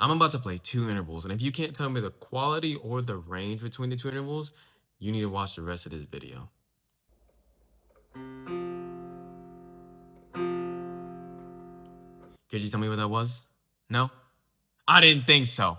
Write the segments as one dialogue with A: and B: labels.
A: I'm about to play two intervals, and if you can't tell me the quality or the range between the two intervals, you need to watch the rest of this video. Could you tell me what that was? No? I didn't think so.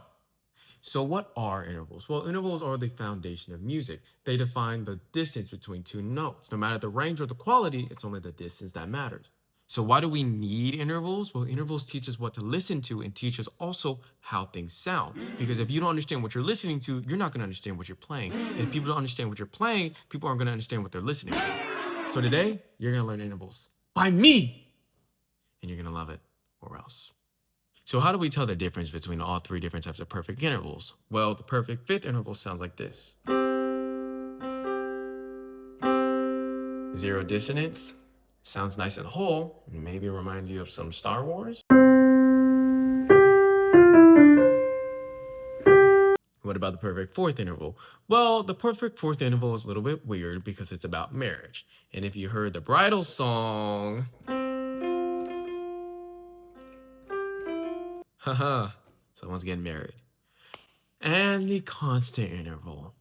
A: So what are intervals? Well, intervals are the foundation of music. They define the distance between two notes. No matter the range or the quality, it's only the distance that matters. So why do we need intervals? Well, intervals teach us what to listen to and teach us also how things sound. Because if you don't understand what you're listening to, you're not going to understand what you're playing. And if people don't understand what you're playing, people aren't going to understand what they're listening to. So today, you're going to learn intervals by me, and you're going to love it, or else. So how do we tell the difference between all three different types of perfect intervals? Well, the perfect fifth interval sounds like this. Zero dissonance, sounds nice and whole, maybe reminds you of some Star Wars. What about the perfect fourth interval? Well, the perfect fourth interval is a little bit weird because it's about marriage. And if you heard the bridal song, haha, someone's getting married. And the constant interval.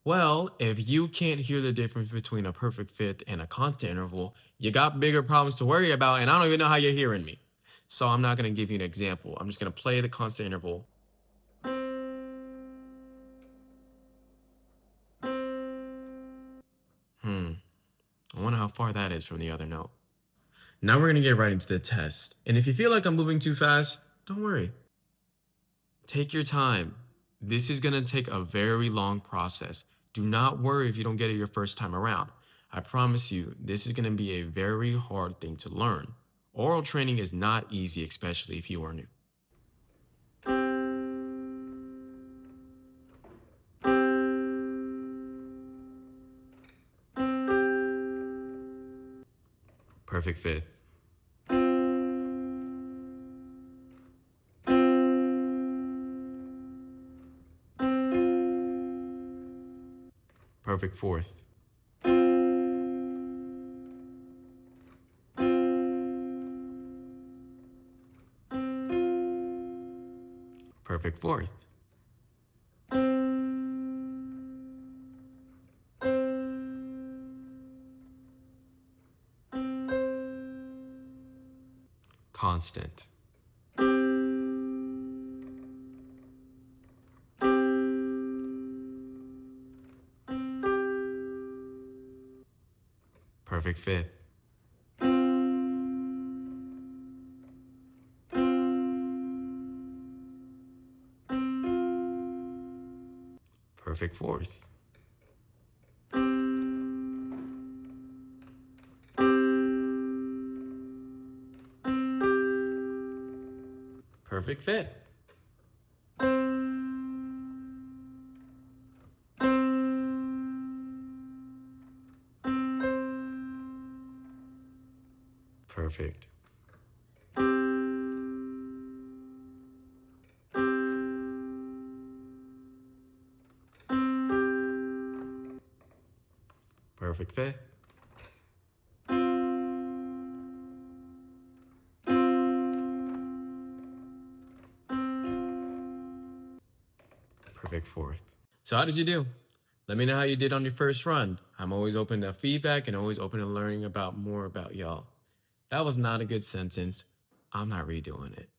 A: Well, if you can't hear the difference between a perfect fifth and a constant interval, you got bigger problems to worry about, and I don't even know how you're hearing me. So I'm not going to give you an example. I'm just going to play the constant interval. I wonder how far that is from the other note. Now we're going to get right into the test. And if you feel like I'm moving too fast, don't worry. Take your time. This is going to take a very long process. Do not worry if you don't get it your first time around. I promise you, this is going to be a very hard thing to learn. Oral training is not easy, especially if you are new. Perfect fifth. Perfect fourth. Perfect fourth. Constant. Perfect fifth. Perfect fourth. Perfect fifth. Perfect. Perfect fifth. Perfect fourth. So how did you do? Let me know how you did on your first run. I'm always open to feedback and always open to learning about more about y'all. That was not a good sentence. I'm not redoing it.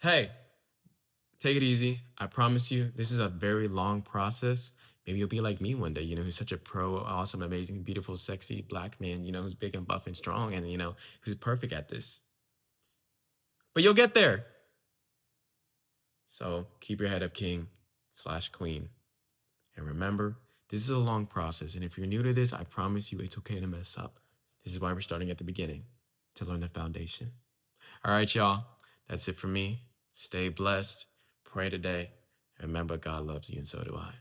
A: Hey, take it easy. I promise you, this is a very long process. Maybe you'll be like me one day, who's such a pro, awesome, amazing, beautiful, sexy black man, who's big and buff and strong and, who's perfect at this. But you'll get there. So keep your head up, king/queen. And remember, this is a long process. And if you're new to this, I promise you it's okay to mess up. This is why we're starting at the beginning, to learn the foundation. All right, y'all. That's it for me. Stay blessed. Pray today. And remember, God loves you, and so do I.